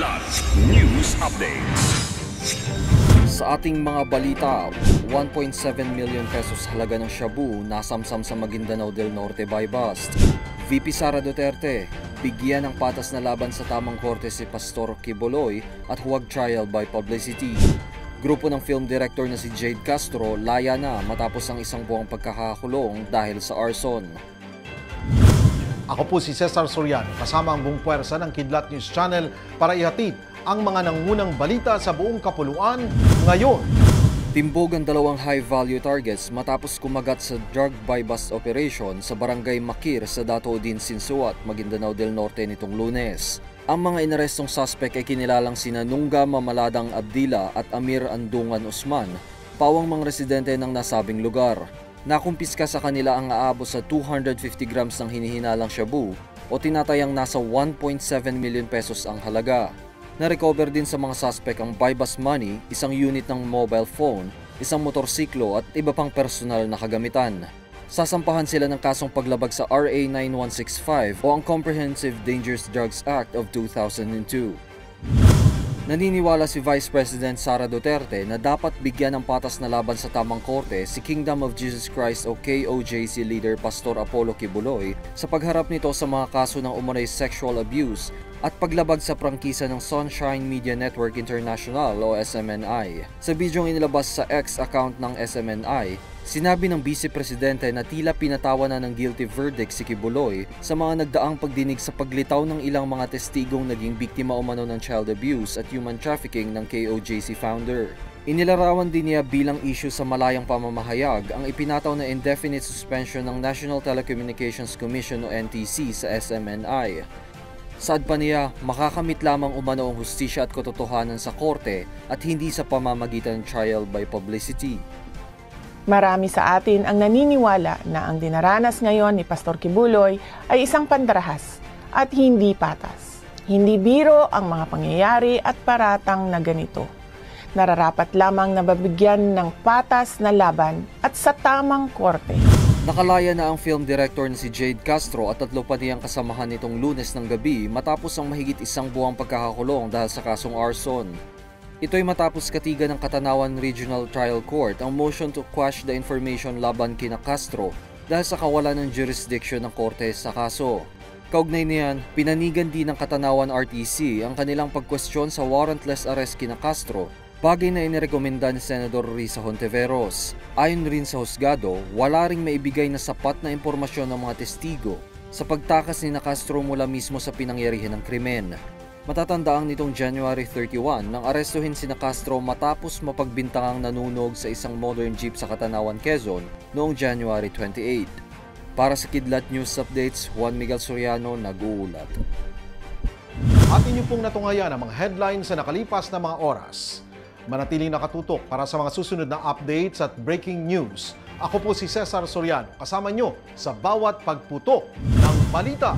Kidlat News Updates. Sa ating mga balita, 1.7 million pesos halaga ng shabu nasamsam sa Maguindanao del Norte by bust. VP Sara Duterte, bigyan ng patas na laban sa tamang korte si Pastor Quiboloy at huwag trial by publicity. Grupo ng film director na si Jade Castro laya na matapos ang isang buwang pagkakakulong dahil sa arson. Ako po si Cesar Soriano, kasama ang buong puwersa ng Kidlat News Channel para ihatid ang mga nangunang balita sa buong kapuluan ngayon. Timbog ang dalawang high-value targets matapos kumagat sa drug buy-bust operation sa Barangay Makir sa Datoodin, Sinsuat, Maguindanao del Norte nitong Lunes. Ang mga inarestong suspect ay kinilalang sina Nungga Mamaladang Abdila at Amir Andungan Usman, pawang mga residente ng nasabing lugar. Nakumpiska sa kanila ang aabot sa 250 grams ng hinihinalang shabu o tinatayang nasa 1.7 million pesos ang halaga. Na-recover din sa mga suspect ang buy-bust money, isang unit ng mobile phone, isang motorsiklo at iba pang personal na kagamitan. Sasampahan sila ng kasong paglabag sa RA 9165 o ang Comprehensive Dangerous Drugs Act of 2002. Naniniwala si Vice President Sara Duterte na dapat bigyan ng patas na laban sa tamang korte si Kingdom of Jesus Christ o KOJC leader Pastor Apollo Quiboloy sa pagharap nito sa mga kaso ng umano'y sexual abuse at paglabag sa prangkisa ng Sunshine Media Network International o SMNI. Sa bidyong inilabas sa X account ng SMNI, sinabi ng Vice Presidente na tila pinatawa na ng guilty verdict si Quiboloy sa mga nagdaang pagdinig sa paglitaw ng ilang mga testigong naging biktima umano ng child abuse at human trafficking ng KOJC founder. Inilarawan din niya bilang issue sa malayang pamamahayag ang ipinataw na indefinite suspension ng National Telecommunications Commission o NTC sa SMNI. Saad pa niya, makakamit lamang umano ang hustisya at katotohanan sa korte at hindi sa pamamagitan ng trial by publicity. Marami sa atin ang naniniwala na ang dinaranas ngayon ni Pastor Quiboloy ay isang pandarahas at hindi patas. Hindi biro ang mga pangyayari at paratang na ganito. Nararapat lamang na babigyan ng patas na laban at sa tamang korte. Nakalaya na ang film director na si Jade Castro at 3 pa niyang kasamahan nitong Lunes ng gabi matapos ang mahigit isang buwang pagkakakulong dahil sa kasong arson. Ito'y matapos katigan ng Katanawan Regional Trial Court ang motion to quash the information laban kina Castro dahil sa kawalan ng jurisdiction ng korte sa kaso. Kaugnay niyan, pinanigan din ng Katanawan RTC ang kanilang pagkwestiyon sa warrantless arrest kina Castro, bagay na inirekomenda ni Senador Risa Hontiveros. Ayon rin sa husgado, wala ring maibigay na sapat na impormasyon ng mga testigo sa pagtakas ni Castro mula mismo sa pinangyarihan ng krimen. Matatandaang nitong January 31 nang arestuhin si Castro matapos mapagbintangang nanunog sa isang modern jeep sa Katanawan, Quezon noong January 28. Para sa Kidlat News Updates, Juan Miguel Soriano nag-uulat. At inyo pong natungayan ang mga headlines sa nakalipas na mga oras. Manatiling nakatutok para sa mga susunod na updates at breaking news. Ako po si Cesar Soriano, kasama nyo sa bawat pagputok ng balita.